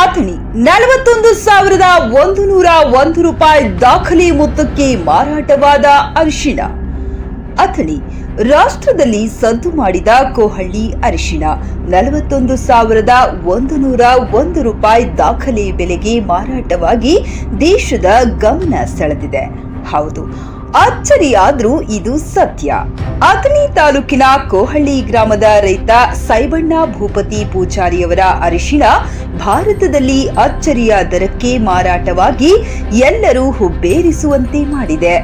ಅಥಣಿ 41,101 ರೂಪಾಯಿ ದಾಖಲೆ ಮೊತ್ತಕ್ಕೆ ಮಾರಾಟವಾದ ಅರಿಶಿಣ. ಅಥಣಿ ರಾಷ್ಟ್ರದಲ್ಲಿ ಸದ್ದು ಮಾಡಿದ ಕೋಹಳ್ಳಿ ಅರಿಶಿಣ 41,101 ರೂಪಾಯಿ ದಾಖಲೆ ಬೆಲೆಗೆ ಮಾರಾಟವಾಗಿ ದೇಶದ ಗಮನ ಸೆಳೆದಿದೆ. ಹೌದು, ಅಚ್ಚರಿಯಾದ್ರೂ ಇದು ಸತ್ಯ. ಅಥಣಿ ತಾಲೂಕಿನ ಕೋಹಳ್ಳಿ ಗ್ರಾಮದ ರೈತ ಸೈಬಣ್ಣ ಭೂಪತಿ ಪೂಜಾರಿಯವರ ಅರಿಶಿಣ ಭಾರತದಲ್ಲಿ ಅಚ್ಚರಿಯ ದರಕ್ಕೆ ಮಾರಾಟವಾಗಿ ಎಲ್ಲರೂ ಹುಬ್ಬೇರಿಸುವಂತೆ ಮಾಡಿದೆ.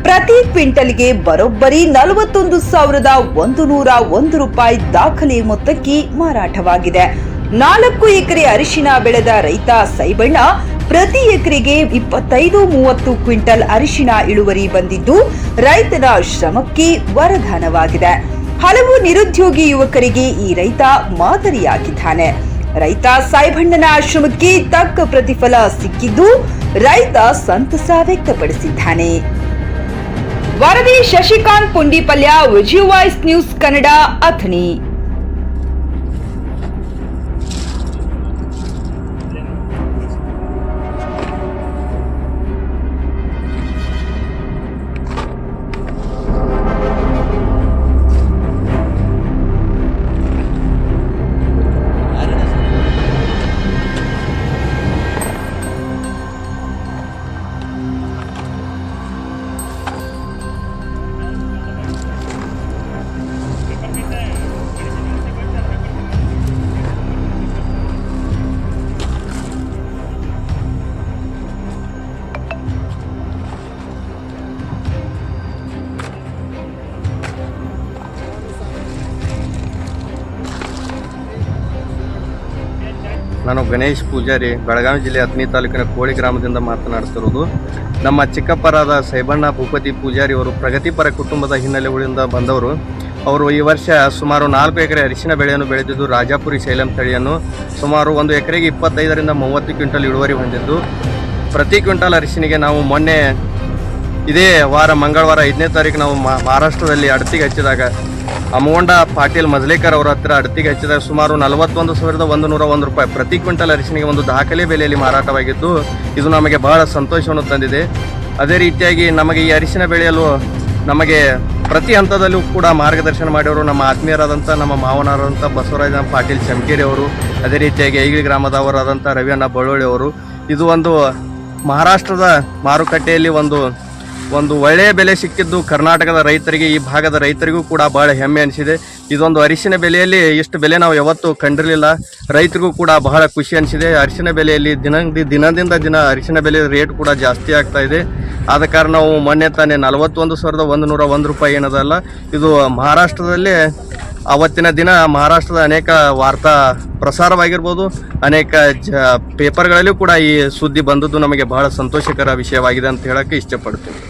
ಪ್ರತಿ ಕ್ವಿಂಟಲ್ಗೆ ಬರೋಬ್ಬರಿ 41,101 ರೂಪಾಯಿ ದಾಖಲೆ ಮೊತ್ತಕ್ಕೆ ಮಾರಾಟವಾಗಿದೆ. 4 ಎಕರೆ ಅರಿಶಿಣ ಬೆಳೆದ ರೈತ ಸೈಬಣ್ಣ ಪ್ರತಿ ಎಕರೆಗೆ 25-30 ಕ್ವಿಂಟಲ್ ಅರಿಶಿಣ ಇಳುವರಿ ಬಂದಿದ್ದು ರೈತನ ಶ್ರಮಕ್ಕೆ ವರದಾನವಾಗಿದೆ. ಹಲವು ನಿರುದ್ಯೋಗಿ ಯುವಕರಿಗೆ ಈ ರೈತ ಮಾದರಿಯಾಗಿದ್ದಾನೆ. ರೈತ ಸೈಬಣ್ಣನ ಶ್ರಮಕ್ಕೆ ತಕ್ಕ ಪ್ರತಿಫಲ ಸಿಕ್ಕಿದ್ದು ರೈತ ಸಂತಸ ವ್ಯಕ್ತಪಡಿಸಿದ್ದಾನೆ. ವರದಿ ಶಶಿಕಾಂತ್ ಪುಂಡಿಪಲ್ಯ, ವಿಜಯ ವಾಯ್ಸ್ ನ್ಯೂಸ್ ಕನ್ನಡ, ಅಥಣಿ. ನಾನು ಗಣೇಶ್ ಪೂಜಾರಿ, ಬೆಳಗಾವಿ ಜಿಲ್ಲೆ ಅಥಣಿ ತಾಲೂಕಿನ ಕೋಳಿ ಗ್ರಾಮದಿಂದ ಮಾತನಾಡ್ತಿರೋದು. ನಮ್ಮ ಚಿಕ್ಕಪ್ಪರಾದ ಸೈಬಣ್ಣ ಭೂಪತಿ ಪೂಜಾರಿ ಅವರು ಪ್ರಗತಿಪರ ಕುಟುಂಬದ ಹಿನ್ನೆಲೆಗಳಿಂದ ಬಂದವರು. ಅವರು ಈ ವರ್ಷ ಸುಮಾರು 4 ಎಕರೆ ಅರಿಶಿಣ ಬೆಳೆಯನ್ನು ಬೆಳೆದಿದ್ದು ರಾಜಾಪುರಿ ಸೈಲಂ ತಳಿಯನ್ನು ಸುಮಾರು 1 ಎಕರೆಗೆ 25-30 ಕ್ವಿಂಟಲ್ ಇಳುವರಿ ಹೊಂದಿದ್ದು, ಪ್ರತಿ ಕ್ವಿಂಟಲ್ ಅರಿಶಿಣಿಗೆ ನಾವು ಮೊನ್ನೆ ಇದೇ ವಾರ ಮಂಗಳವಾರ 5ನೇ ತಾರೀಕು ನಾವು ಮಹಾರಾಷ್ಟ್ರದಲ್ಲಿ ಅಡತಿಗೆ ಹಚ್ಚಿದಾಗ ಅಮಗೊಂಡ ಪಾಟೀಲ್ ಮಜ್ಲೇಕರ್ ಅವರ ಹತ್ತಿರ ಅಡತಿಗೆ ಹಚ್ಚಿದಾಗ ಸುಮಾರು 41,101 ರೂಪಾಯಿ ಪ್ರತಿ ಕ್ವಿಂಟಲ್ ಅರಿಶಿಣಿಗೆ ಒಂದು ದಾಖಲೆ ಬೆಲೆಯಲ್ಲಿ ಮಾರಾಟವಾಗಿದ್ದು ಇದು ನಮಗೆ ಬಹಳ ಸಂತೋಷವನ್ನು ತಂದಿದೆ. ಅದೇ ರೀತಿಯಾಗಿ ನಮಗೆ ಈ ಅರಿಶಿಣ ಬೆಳೆಯಲು ನಮಗೆ ಪ್ರತಿ ಹಂತದಲ್ಲೂ ಕೂಡ ಮಾರ್ಗದರ್ಶನ ಮಾಡಿಅವರು ನಮ್ಮ ಆತ್ಮೀಯರಾದಂಥ ನಮ್ಮ ಮಾವನರಾದಂಥ ಬಸವರಾಜ ಪಾಟೀಲ್ ಚಮಕೇರಿ ಅವರು, ಅದೇ ರೀತಿಯಾಗಿ ಐಗಿಳಿ ಗ್ರಾಮದವರಾದಂಥ ರವಿಯಣ್ಣ ಬಳ್ಳೊಳ್ಳಿ ಅವರು. ಇದು ಒಂದು ಮಹಾರಾಷ್ಟ್ರದ ಮಾರುಕಟ್ಟೆಯಲ್ಲಿ ಒಂದು ಒಳ್ಳೆಯ ಬೆಲೆ ಸಿಕ್ಕಿದ್ದು ಕರ್ನಾಟಕದ ರೈತರಿಗೆ, ಈ ಭಾಗದ ರೈತರಿಗೂ ಕೂಡ ಬಹಳ ಹೆಮ್ಮೆ ಅನಿಸಿದೆ. ಇದೊಂದು ಅರಿಶಿನ ಬೆಲೆಯಲ್ಲಿ ಇಷ್ಟು ಬೆಲೆ ನಾವು ಯಾವತ್ತೂ ಕಂಡಿರಲಿಲ್ಲ. ರೈತರಿಗೂ ಕೂಡ ಬಹಳ ಖುಷಿ ಅನಿಸಿದೆ. ಅರಿಶಿನ ಬೆಲೆಯಲ್ಲಿ ದಿನದಿಂದ ದಿನ ಅರಿಶಿನ ಬೆಲೆ ರೇಟ್ ಕೂಡ ಜಾಸ್ತಿ ಆಗ್ತಾ ಇದೆ. ಆದ ಕಾರಣ ನಾವು ಮೊನ್ನೆ ತಾನೇ 41,101 ರೂಪಾಯಿ ಏನದಲ್ಲ, ಇದು ಮಹಾರಾಷ್ಟ್ರದಲ್ಲೇ ಅವತ್ತಿನ ದಿನ ಮಹಾರಾಷ್ಟ್ರದ ಅನೇಕ ವಾರ್ತಾ ಪ್ರಸಾರವಾಗಿರ್ಬೋದು, ಅನೇಕ ಪೇಪರ್ಗಳಲ್ಲೂ ಕೂಡ ಈ ಸುದ್ದಿ ಬಂದದ್ದು ನಮಗೆ ಬಹಳ ಸಂತೋಷಕರ ವಿಷಯವಾಗಿದೆ ಅಂತ ಹೇಳಕ್ಕೆ ಇಷ್ಟಪಡ್ತೀನಿ.